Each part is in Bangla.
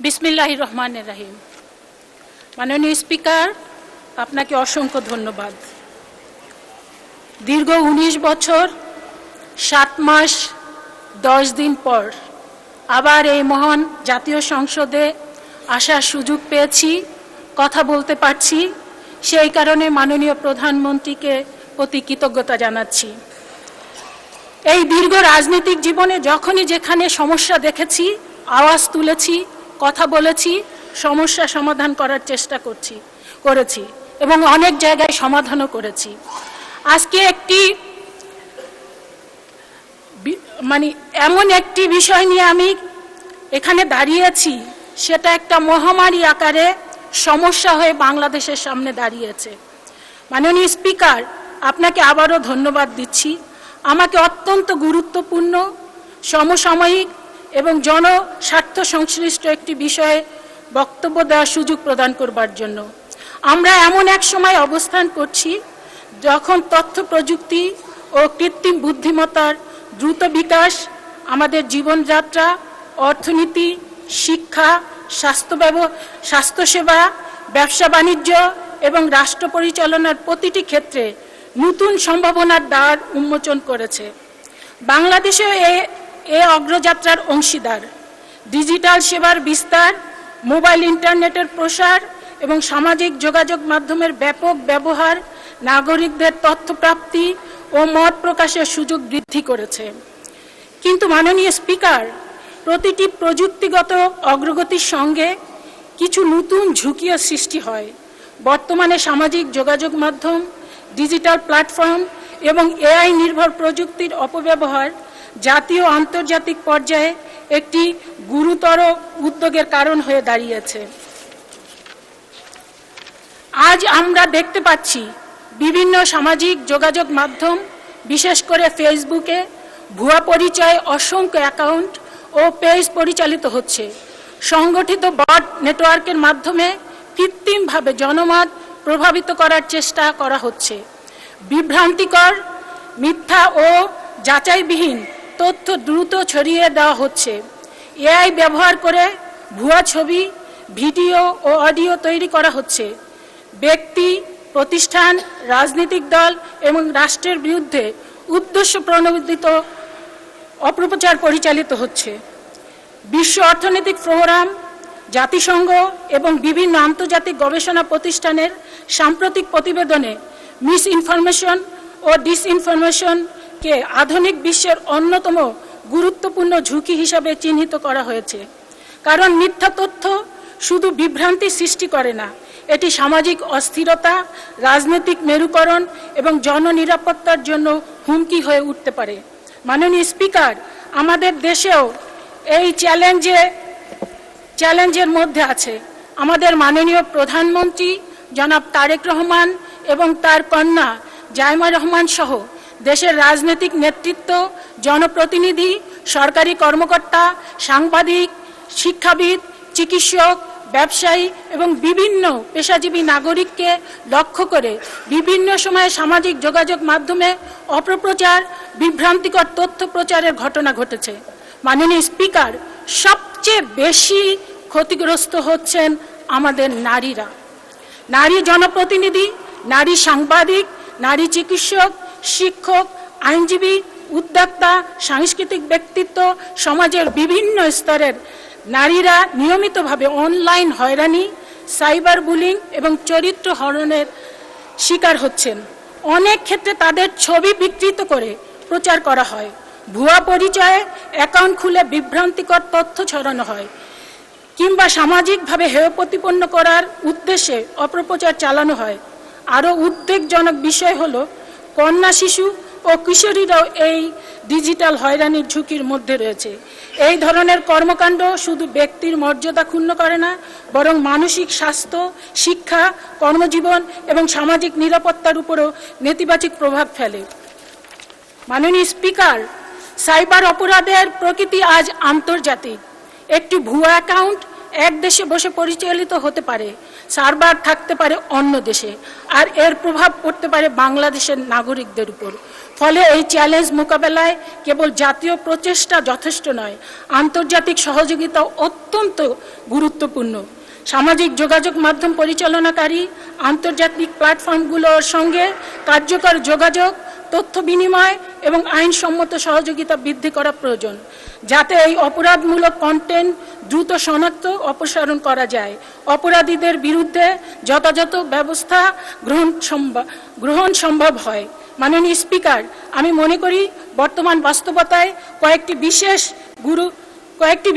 বিসমিল্লাহির রহমানির রহিম। মাননীয় স্পিকার, আপনাকে অসংখ্য ধন্যবাদ। দীর্ঘ 19 বছর 7 মাস 10 দিন পর আবার এই মহান জাতীয় সংসদে আসার সুযোগ পেয়েছি, কথা বলতে পারছি। সেই কারণে মাননীয় প্রধানমন্ত্রীকে প্রতি কৃতজ্ঞতা জানাচ্ছি। এই দীর্ঘ রাজনৈতিক জীবনে যখনই যেখানে সমস্যা দেখেছি, আওয়াজ তুলেছি, কথা বলেছি, সমস্যা সমাধান করার চেষ্টা করেছি এবং অনেক জায়গায় সমাধানও করেছি। আজকে এমন একটি বিষয় নিয়ে আমি এখানে দাঁড়িয়েছি, সেটা একটা মহামারী আকারে সমস্যা হয়ে বাংলাদেশের সামনে দাঁড়িয়েছে। মাননীয় স্পিকার, আপনাকে আবারও ধন্যবাদ দিচ্ছি আমাকে অত্যন্ত গুরুত্বপূর্ণ, সমসাময়িক এবং জনস্বার্থ সংশ্লিষ্ট একটি বিষয়ে বক্তব্য দেওয়ার সুযোগ প্রদান করবার জন্য। আমরা এমন এক সময় অবস্থান করছি যখন তথ্য প্রযুক্তি ও কৃত্রিম বুদ্ধিমত্তার দ্রুত বিকাশ আমাদের জীবনযাত্রা, অর্থনীতি, শিক্ষা, স্বাস্থ্যসেবা, ব্যবসা বাণিজ্য এবং রাষ্ট্র পরিচালনার প্রতিটি ক্ষেত্রে নতুন সম্ভাবনার দ্বার উন্মোচন করেছে। বাংলাদেশেও এ অগ্রযাত্রার অংশীদার। ডিজিটাল সেবার বিস্তার, মোবাইল ইন্টারনেটের প্রসার এবং সামাজিক যোগাযোগ মাধ্যমের ব্যাপক ব্যবহার নাগরিকদের তথ্য প্রাপ্তি ও মত প্রকাশের সুযোগ বৃদ্ধি করেছে। কিন্তু মাননীয় স্পিকার, প্রতিটি প্রযুক্তিগত অগ্রগতির সঙ্গে কিছু নতুন ঝুঁকিও সৃষ্টি হয়। বর্তমানে সামাজিক যোগাযোগ মাধ্যম, ডিজিটাল প্ল্যাটফর্ম এবং এআই নির্ভর প্রযুক্তির অপব্যবহার জাতীয় ও আন্তর্জাতিক পর্যায়ে একটি গুরুতর উদ্বেগের কারণ হয়ে দাঁড়িয়েছে। আজ আমরা দেখতে পাচ্ছি বিভিন্ন সামাজিক যোগাযোগ মাধ্যম, বিশেষ করে ফেসবুকে ভুয়া পরিচয়ে অসংখ্য অ্যাকাউন্ট ও পেজ পরিচালিত হচ্ছে। সংগঠিত বট নেটওয়ার্কের মাধ্যমে কৃত্রিমভাবে জনমত প্রভাবিত করার চেষ্টা করা হচ্ছে। বিভ্রান্তিকর, মিথ্যা ও যাচাইবিহীন তথ্য দ্রুত ছড়িয়ে দেওয়া হচ্ছে। এআই ব্যবহার করে ভুয়া ছবি, ভিডিও ও অডিও তৈরি করা হচ্ছে। ব্যক্তি, প্রতিষ্ঠান, রাজনৈতিক দল এবং রাষ্ট্রের বিরুদ্ধে উদ্দেশ্য প্রণোদিত অপপ্রচার পরিচালিত হচ্ছে। বিশ্ব অর্থনৈতিক ফোরাম, জাতিসংঘ এবং বিভিন্ন আন্তর্জাতিক গবেষণা প্রতিষ্ঠানের সাম্প্রতিক প্রতিবেদনে মিস ইনফরমেশন ও ডিসইনফরমেশনকে আধুনিক বিশ্বের অন্যতম গুরুত্বপূর্ণ ঝুঁকি হিসাবে চিহ্নিত করা হয়েছে। কারণ মিথ্যা তথ্য শুধু বিভ্রান্তি সৃষ্টি করে না, এটি সামাজিক অস্থিরতা, রাজনৈতিক মেরুকরণ এবং জননিরাপত্তার জন্য হুমকি হয়ে উঠতে পারে। মাননীয় স্পিকার, আমাদের দেশেও এই চ্যালেঞ্জের মধ্যে আছে। আমাদের মাননীয় প্রধানমন্ত্রী জনাব তারেক রহমান এবং তার কন্যা জাইমা রহমান সহ দেশের রাজনৈতিক নেতৃত্ব, জনপ্রতিনিধি, সরকারি কর্মকর্তা, সাংবাদিক, শিক্ষাবিদ, চিকিৎসক, ব্যবসায়ী এবং বিভিন্ন পেশাজীবী নাগরিককে লক্ষ্য করে বিভিন্ন সময়ে সামাজিক যোগাযোগ মাধ্যমে অপপ্রচার, বিভ্রান্তিকর তথ্য প্রচারের ঘটনা ঘটেছে। মাননীয় স্পিকার, সবচেয়ে বেশি ক্ষতিগ্রস্ত হচ্ছেন আমাদের নারীরা। নারী জনপ্রতিনিধি, নারী সাংবাদিক, নারী চিকিৎসক, শিক্ষক, আইনজীবী, উদ্যোক্তা, সাংস্কৃতিক ব্যক্তিত্ব, সমাজের বিভিন্ন স্তরের নারীরা নিয়মিতভাবে অনলাইন হয়রানি, সাইবার বুলিং এবং চরিত্র হননের শিকার হচ্ছেন। অনেক ক্ষেত্রে তাদের ছবি বিকৃত করে প্রচার করা হয়, ভুয়া পরিচয়ে অ্যাকাউন্ট খুলে বিভ্রান্তিকর তথ্য ছড়ানো হয় কিংবা সামাজিকভাবে হেয় প্রতিপন্ন করার উদ্দেশ্যে অপপ্রচার চালানো হয়। আরও উদ্বেগজনক বিষয় হলো কন্যা, শিশু ও কিশোরীরাও এই ডিজিটাল হয়রানির ঝুঁকির মধ্যে রয়েছে। এই ধরনের কর্মকাণ্ড শুধু ব্যক্তির মর্যাদা ক্ষুণ্ণ করে না, বরং মানসিক স্বাস্থ্য, শিক্ষা, কর্মজীবন এবং সামাজিক নিরাপত্তার উপরও নেতিবাচক প্রভাব ফেলে। মাননীয় স্পিকার, সাইবার অপরাধের প্রকৃতি আজ আন্তর্জাতিক। একটি ভুয়া অ্যাকাউন্ট এক দেশে বসে পরিচালিত হতে পারে, সার্ভার থাকতে পারে অন্য দেশে, আর এর প্রভাব পড়তে পারে বাংলাদেশের নাগরিকদের উপর। ফলে এই চ্যালেঞ্জ মোকাবেলায় কেবল জাতীয় প্রচেষ্টা যথেষ্ট নয়, আন্তর্জাতিক সহযোগিতা অত্যন্ত গুরুত্বপূর্ণ। সামাজিক যোগাযোগ মাধ্যম পরিচালনাকারী আন্তর্জাতিক প্ল্যাটফর্মগুলোর সঙ্গে কার্যকর যোগাযোগ, তথ্য বিনিময় এবং আইনসম্মত সহযোগিতা বৃদ্ধি করা প্রয়োজন, যাতে এই অপরাধমূলক কন্টেন্ট দ্রুত শনাক্ত অপসারণ করা যায়, অপরাধীদের বিরুদ্ধে যথাযথ ব্যবস্থা গ্রহণ সম্ভব হয়। মাননীয় স্পিকার, আমি মনে করি বর্তমান বাস্তবতায় কয়েকটি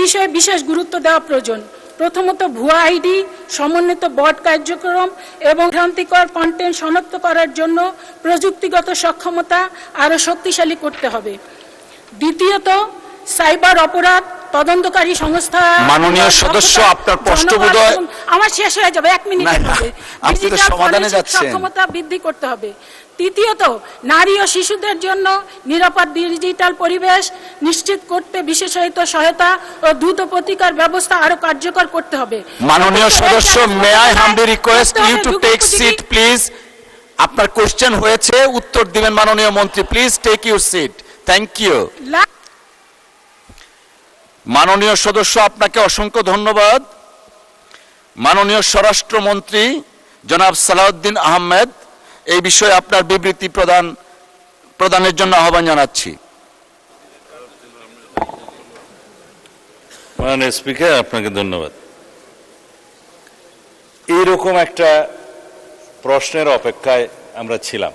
বিষয়ে বিশেষ গুরুত্ব দেওয়া প্রয়োজন। প্রথমত, ভুয়া আইডি, সমন্বিত বট কার্যক্রম এবং ভ্রান্তিকর কন্টেন্ট শনাক্ত করার জন্য প্রযুক্তিগত সক্ষমতা আরও শক্তিশালী করতে হবে। দ্বিতীয়ত, সাইবার অপরাধ তদন্তকারী সংস্থা। মাননীয় সদস্য, আপনার প্রশ্ন বোধহয় আমার শেষ হয়ে যাবে, 1 মিনিটের মধ্যে। আপনি তো সমাধানে যাচ্ছেন। সক্ষমতা বৃদ্ধি করতে হবে। তৃতীয়ত, নারী ও শিশুদের জন্য নিরাপদ ডিজিটাল পরিবেশ নিশ্চিত করতে বিশেষায়িত সহায়তা ও দ্রুত প্রতিকার ব্যবস্থা আরো কার্যকর করতে হবে। মাননীয় সদস্য, may I humbly request you to take seat please. আপনার কোশ্চেন হয়েছে, উত্তর দিবেন মাননীয় মন্ত্রী। Please take your seat. Thank you. মাননীয় সদস্য, আপনাকে অসংখ্য ধন্যবাদ। মাননীয় স্বরাষ্ট্রমন্ত্রী জনাব সালাউদ্দিন আহমেদ, এই বিষয়ে আপনার বিবৃতি প্রদানের জন্য আহ্বান জানাচ্ছি। মাননীয় স্পিকার, আপনাকে ধন্যবাদ। এইরকম একটা প্রশ্নের অপেক্ষায় আমরা ছিলাম।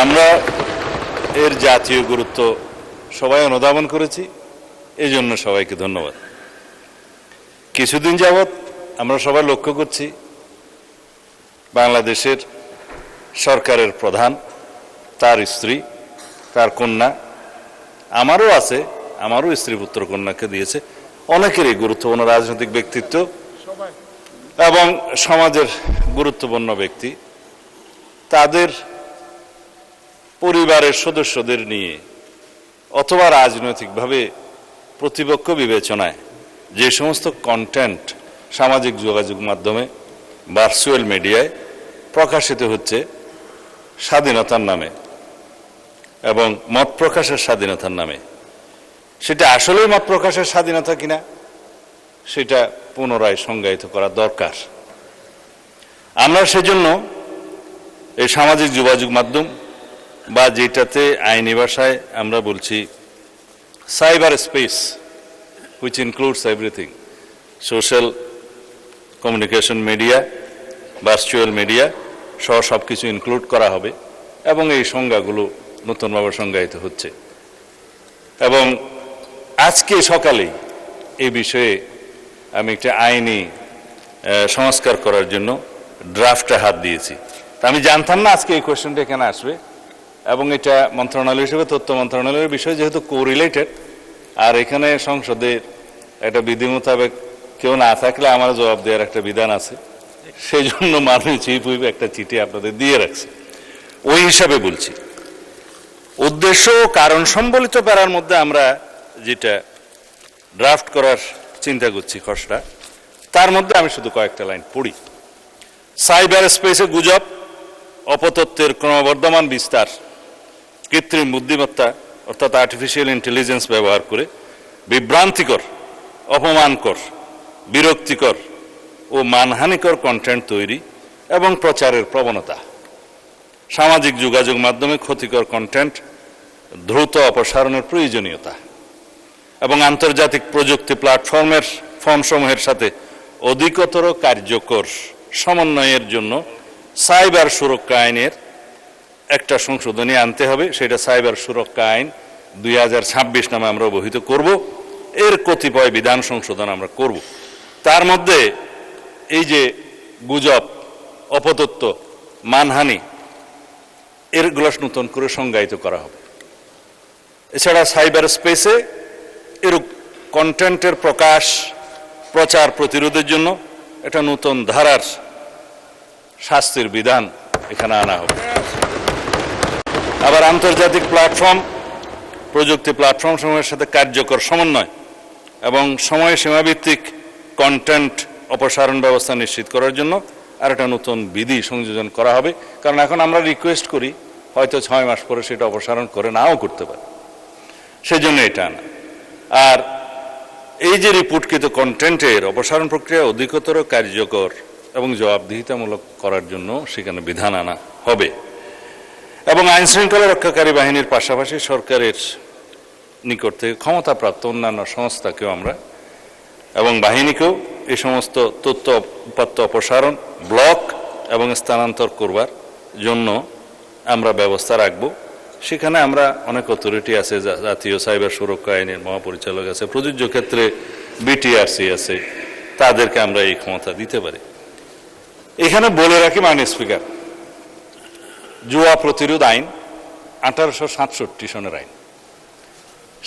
আমরা এর জাতীয় গুরুত্ব সবাই অনুধাবন করেছি, এই জন্য সবাইকে ধন্যবাদ। কিছুদিন যাবৎ আমরা সবাই লক্ষ্য করছি বাংলাদেশের সরকারের প্রধান, তার স্ত্রী, তার কন্যা, আমারও আছে, আমারও স্ত্রী পুত্র কন্যাকে দিয়েছে, অনেকেরই গুরুত্বপূর্ণ রাজনৈতিক ব্যক্তিত্ব এবং সমাজের গুরুত্বপূর্ণ ব্যক্তি তাদের পরিবারের সদস্যদের নিয়ে অথবা রাজনৈতিকভাবে প্রতিপক্ষ বিবেচনায় যে সমস্ত কন্টেন্ট সামাজিক যোগাযোগ মাধ্যমে, ভার্চুয়াল মিডিয়ায় প্রকাশিত হচ্ছে স্বাধীনতার নামে এবং মত প্রকাশের স্বাধীনতার নামে, সেটা আসলেই মত প্রকাশের স্বাধীনতা কিনা সেটা পুনরায় সংজ্ঞায়িত করা দরকার। আমরা সেজন্য এই সামাজিক যোগাযোগ মাধ্যম বা যেটাতে আইনি ভাষায় আমরা বলছি cyber space, which includes everything, social communication media, virtual media সহ সব কিছু ইনক্লুড করা হবে এবং এই সংজ্ঞাগুলো নতুনভাবে সংজ্ঞায়িত হচ্ছে। এবং আজকে সকালেই এই বিষয়ে আমি একটা আইনি সংস্কার করার জন্য ড্রাফটে হাত দিয়েছি। আমি জানতাম না আজকে এই কোয়েশ্চেনটা এখানে আসবে, এবং এটা মন্ত্রণালয় হিসেবে তথ্য মন্ত্রণালয়ের বিষয় যেহেতু কোরিলেটেড, আর এখানে সংসদের একটা বিধি মোতাবেক কেউ না থাকলে আমার জবাব দেওয়ার একটা বিধান আছে, সেই জন্য মাননীয় চিফ হুইপ একটা চিঠি আপনাদের দিয়ে রাখছে। ওই হিসাবে বলছি, উদ্দেশ্য ও কারণ সম্বলিত প্যারার মধ্যে আমরা যেটা ড্রাফট করার চিন্তা করছি খসড়া, তার মধ্যে আমি শুধু কয়েকটা লাইন পড়ি। সাইবার স্পেসে গুজব, অপতথ্যের ক্রমবর্ধমান বিস্তার, কৃত্রিম বুদ্ধিমত্তা অর্থাৎ আর্টিফিশিয়াল ইন্টেলিজেন্স ব্যবহার করে বিভ্রান্তিকর, অপমানকর, বিরক্তিকর ও মানহানিকর কন্টেন্ট তৈরি এবং প্রচারের প্রবণতা, সামাজিক যোগাযোগ মাধ্যমে ক্ষতিকর কন্টেন্ট দ্রুত অপসারণের প্রয়োজনীয়তা এবং আন্তর্জাতিক প্রযুক্তি প্ল্যাটফর্মসমূহের সাথে অধিকতর কার্যকর সমন্বয়ের জন্য সাইবার সুরক্ষা আইনের একটা সংশোধনী আনতে হবে। সেটা সাইবার সুরক্ষা আইন 2026 নামে আমরা অবহিত করব। এর কতিপয় বিধান সংশোধন আমরা করব। তার মধ্যে এই যে গুজব, অপতথ্য, মানহানি, এরগুলো নতুন করে সংজ্ঞায়িত করা হবে। এছাড়া সাইবার স্পেসে এরূপ কন্টেন্টের প্রকাশ, প্রচার প্রতিরোধের জন্য একটা নতুন ধারার শাস্তির বিধান এখানে আনা হবে। আবার আন্তর্জাতিক প্ল্যাটফর্ম, প্রযুক্তি প্ল্যাটফর্ম সমূহের সাথে কার্যকর সমন্বয় এবং সময় সীমাভিত্তিক কন্টেন্ট অপসারণ ব্যবস্থা নিশ্চিত করার জন্য আর একটা নতুন বিধি সংযোজন করা হবে। কারণ এখন আমরা রিকোয়েস্ট করি হয়তো 6 মাস পরে সেটা অপসারণ করে নাও করতে পারে, সেজন্য এটা না। আর এই যে রিপোর্টকৃত কন্টেন্টের অপসারণ প্রক্রিয়া অধিকতর কার্যকর এবং জবাবদিহিতামূলক করার জন্য সেখানে বিধান আনা হবে এবং আইন শৃঙ্খলা রক্ষাকারী বাহিনীর পাশাপাশি সরকারের নিকট থেকে ক্ষমতাপ্রাপ্ত অন্যান্য সংস্থাকেও আমরা এবং বাহিনীকেও এই সমস্ত তথ্য উপাত্ত অপসারণ, ব্লক এবং স্থানান্তর করবার জন্য আমরা ব্যবস্থা রাখব। সেখানে আমরা অনেক অথরিটি আছে, জাতীয় সাইবার সুরক্ষা আইনের মহাপরিচালক আছে, প্রযোজ্য ক্ষেত্রে বিটিআরসি আছে, তাদেরকে আমরা এই ক্ষমতা দিতে পারি। এখানে বলে রাখি মাননীয় স্পিকার, জুয়া প্রতিরোধ আইন 1867 সনের আইন,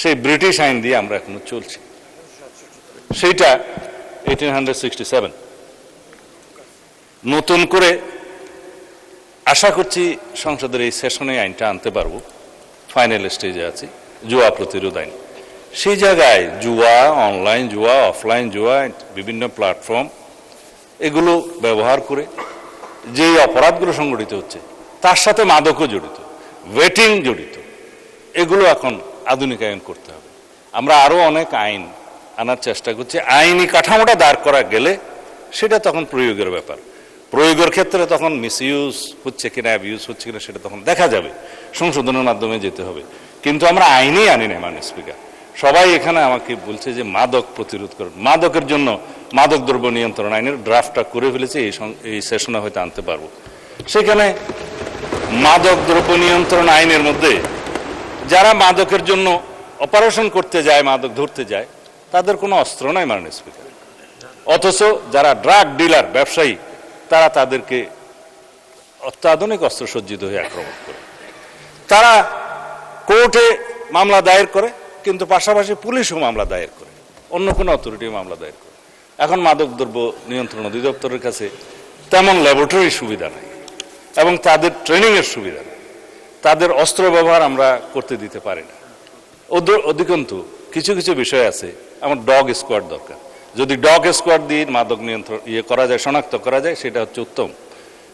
সেই ব্রিটিশ আইন দিয়ে আমরা এখনো চলছি। সেইটা 1867। নতুন করে আশা করছি সংসদের এই সেশনে আইনটা আনতে পারবো, ফাইনাল স্টেজে আছি, জুয়া প্রতিরোধ আইন। সেই জায়গায় জুয়া, অনলাইন জুয়া, অফলাইন জুয়া, বিভিন্ন প্ল্যাটফর্ম এগুলো ব্যবহার করে যে অপরাধগুলো সংগঠিত হচ্ছে তার সাথে মাদকও জড়িত, ওয়েটিং জড়িত, এগুলো এখন আধুনিকায়ন করতে হবে। আমরা আরো অনেক আইন আনার চেষ্টা করছি। আইনি কাঠামোটা দাঁড় করা গেলে সেটা তখন প্রয়োগের ব্যাপার। প্রয়োগের ক্ষেত্রে তখন মিসইউজ হচ্ছে কিনা, অ্যাবিউজ হচ্ছে কিনা সেটা তখন দেখা যাবে, সংশোধনের মাধ্যমে যেতে হবে। কিন্তু আমরা আইনেই আনি না মাননীয় স্পিকার। সবাই এখানে আমাকে বলছে যে মাদক প্রতিরোধ করুন, মাদকের জন্য মাদক দ্রব্য নিয়ন্ত্রণ আইনের ড্রাফটটা করে ফেলেছে, এই সেশনে হয়তো আনতে পারবো। সেখানে মাদক দ্রব্য নিয়ন্ত্রণ আইনের মধ্যে যারা মাদকের জন্য অপারেশন করতে যায়, মাদক ধরতে যায়, তাদের কোনো অস্ত্র নাই মাননীয় স্পিকার। অথচ যারা ড্রাগ ডিলার, ব্যবসায়ী, তারা তাদেরকে অত্যাধুনিক অস্ত্রসজ্জিত হয়ে আক্রমণ করে। তারা কোর্টে মামলা দায়ের করে, কিন্তু পাশাপাশি পুলিশও মামলা দায়ের করে, অন্য কোনো অথরিটিও মামলা দায়ের করে। এখন মাদক দ্রব্য নিয়ন্ত্রণ অধিদপ্তরের কাছে তেমন ল্যাবরেটরি সুবিধা নেই এবং তাদের ট্রেনিংয়ের সুবিধা নেই, তাদের অস্ত্র ব্যবহার আমরা করতে দিতে পারি না। অধিকন্তু কিছু কিছু বিষয় আছে, আমার ডগ স্কোয়াড দরকার। যদি ডগ স্কোয়াড দিয়ে মাদক নিয়ন্ত্রণ করা যায়, শনাক্ত করা যায়, সেটা হচ্ছে উত্তম।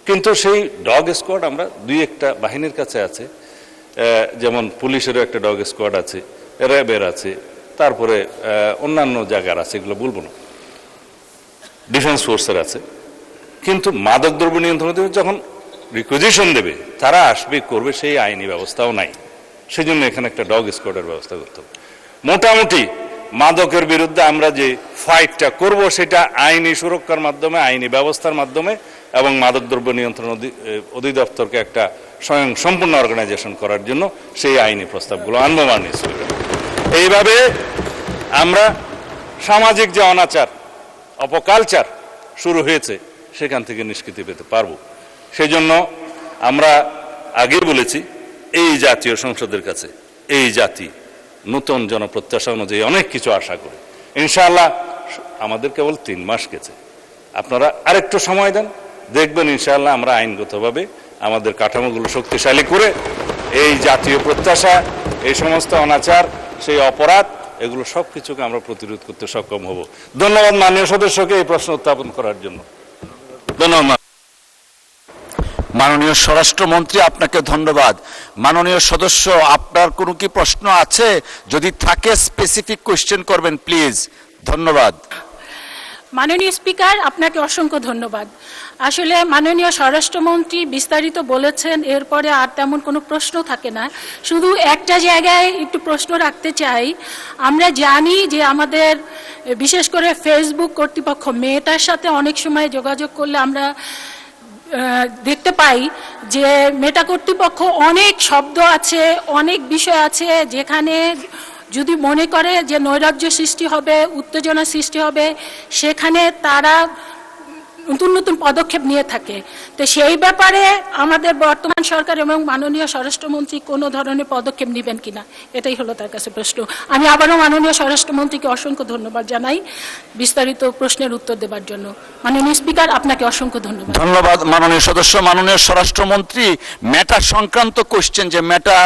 কিন্তু সেই ডগ স্কোয়াড আমরা দুই একটা বাহিনীর কাছে আছে, যেমন পুলিশেরও একটা ডগ স্কোয়াড আছে, র্যাবের আছে, তারপরে অন্যান্য জায়গার আছে, এগুলো বলবো না, ডিফেন্স ফোর্সের আছে। কিন্তু মাদক দ্রব্য নিয়ন্ত্রণ যখন রিকুইজিশন দেবে, তারা আসবে, করবে, সেই আইনি ব্যবস্থাও নাই। সেই জন্য এখানে একটা ডগ স্কোয়াডের ব্যবস্থা করতে হবে। মোটামুটি মাদকের বিরুদ্ধে আমরা যে ফাইটটা করব সেটা আইনি সুরক্ষার মাধ্যমে, আইনি ব্যবস্থার মাধ্যমে এবং মাদকদ্রব্য নিয়ন্ত্রণ অধিদপ্তরকে একটা স্বয়ং সম্পূর্ণ অর্গানাইজেশন করার জন্য সেই আইনি প্রস্তাবগুলো আনবো মাননীয় স্পিকার। এইভাবে আমরা সামাজিক যে অনাচার, অপকালচার শুরু হয়েছে সেখান থেকে নিষ্কৃতি পেতে পারবো। সেই জন্য আমরা আগেই বলেছি, এই জাতীয় সংসদের কাছে এই জাতি নতুন জনপ্রত্যাশা অনুযায়ী অনেক কিছু আশা করে। ইনশাআল্লাহ আমাদের কেবল 3 মাস গেছে, আপনারা আরেকটু সময় দেন, দেখবেন ইনশাআল্লাহ আমরা আইনগতভাবে আমাদের কাঠামোগুলো শক্তিশালী করে এই জাতীয় প্রত্যাশা, এই সমস্ত অনাচার, সেই অপরাধ, এগুলো সব কিছুকে আমরা প্রতিরোধ করতে সক্ষম হব। ধন্যবাদ মাননীয় সদস্যকে এই প্রশ্ন উত্থাপন করার জন্য। ধন্যবাদ মাননীয় স্বরাষ্ট্রমন্ত্রী, আপনাকে ধন্যবাদ। মাননীয় সদস্য, আপনার কোনো কি প্রশ্ন আছে? যদি থাকে স্পেসিফিক কোশ্চেন করবেন প্লিজ। ধন্যবাদ। মাননীয় স্পিকার, আপনাকে অসংখ্য ধন্যবাদ। আসলে মাননীয় স্বরাষ্ট্রমন্ত্রী বিস্তারিত বলেছেন, এরপরে আর তেমন কোনো প্রশ্ন থাকে না। শুধু একটা জায়গায় একটু প্রশ্ন রাখতে চাই। আমরা জানি যে আমাদের বিশেষ করে ফেসবুক কর্তৃপক্ষ মেয়েটার সাথে অনেক সময় যোগাযোগ করলে আমরা দেখতে পাই যে মেটা কর্তৃপক্ষ অনেক শব্দ আছে, অনেক বিষয় আছে যেখানে যদি মনে করে যে নৈরাজ্য সৃষ্টি হবে, উত্তেজনা সৃষ্টি হবে, সেখানে তারা নতুন নতুন পদক্ষেপ নিয়ে থাকে। তো সেই ব্যাপারে আমাদের বর্তমান সরকার এবং মাননীয় স্বরাষ্ট্রমন্ত্রী কোনো ধরনের পদক্ষেপ নেবেন কিনা, এটাই হলো তার কাছে প্রশ্ন। আমি আবারও মাননীয় স্বরাষ্ট্রমন্ত্রীকে অসংখ্য ধন্যবাদ জানাই বিস্তারিত প্রশ্নের উত্তর দেওয়ার জন্য। মাননীয় স্পিকার, আপনাকে অসংখ্য ধন্যবাদ। ধন্যবাদ মাননীয় সদস্য। মাননীয় স্বরাষ্ট্রমন্ত্রী, মেটা সংক্রান্ত কোশ্চেন, যে মেটা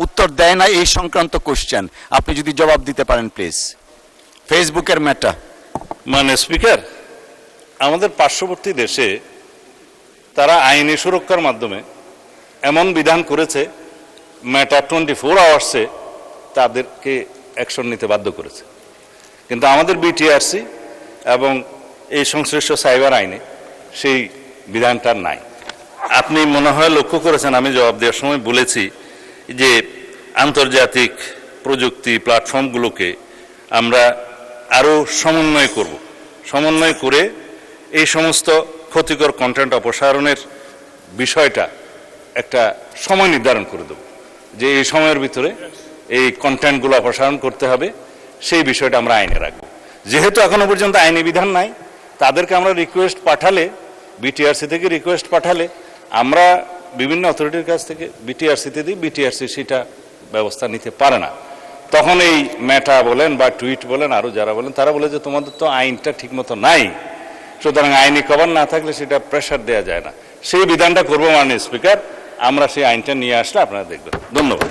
উত্তর দেয় না, এই সংক্রান্ত কোশ্চেন আপনি যদি জবাব দিতে পারেন প্লিজ। ফেসবুকের মেটা। মাননীয় স্পিকার, আমাদের পার্শ্ববর্তী দেশে তারা আইনি সুরক্ষার মাধ্যমে এমন বিধান করেছে মেটা 24 আওয়ার্সে তাদেরকে অ্যাকশন নিতে বাধ্য করেছে, কিন্তু আমাদের বিটিআরসি এবং এই সংশ্লিষ্ট সাইবার আইনে সেই বিধানটা নাই। আপনি মনে হয় লক্ষ্য করেছেন আমি জবাব দেওয়ার সময় বলেছি যে আন্তর্জাতিক প্রযুক্তি প্ল্যাটফর্মগুলোকে আমরা আরও সমন্বয় করে এই সমস্ত ক্ষতিকর কন্টেন্ট অপসারণের বিষয়টা একটা সময় নির্ধারণ করে দেব, যে এই সময়ের ভিতরে এই কন্টেন্টগুলো অপসারণ করতে হবে, সেই বিষয়টা আমরা আইনে রাখবো। যেহেতু এখনো পর্যন্ত আইনি বিধান নাই, তাদেরকে আমরা রিকোয়েস্ট পাঠালে, বিটিআরসি থেকে রিকোয়েস্ট পাঠালে আমরা বিভিন্ন অথরিটির কাছ থেকে বিটিআরসিতে দিই, বিটিআরসি সেটা ব্যবস্থা নিতে পারে না। তখন এই মেটা বলেন বা টুইট বলেন, আরও যারা বলেন, তারা বলে যে তোমাদের তো আইনটা ঠিকমতো নাই, সুতরাং আইনি কভার না থাকলে সেটা প্রেশার দেওয়া যায় না। সেই বিধানটা করবো মাননীয় স্পিকার, আমরা সেই আইনটা নিয়ে আসলে আপনারা দেখবেন। ধন্যবাদ।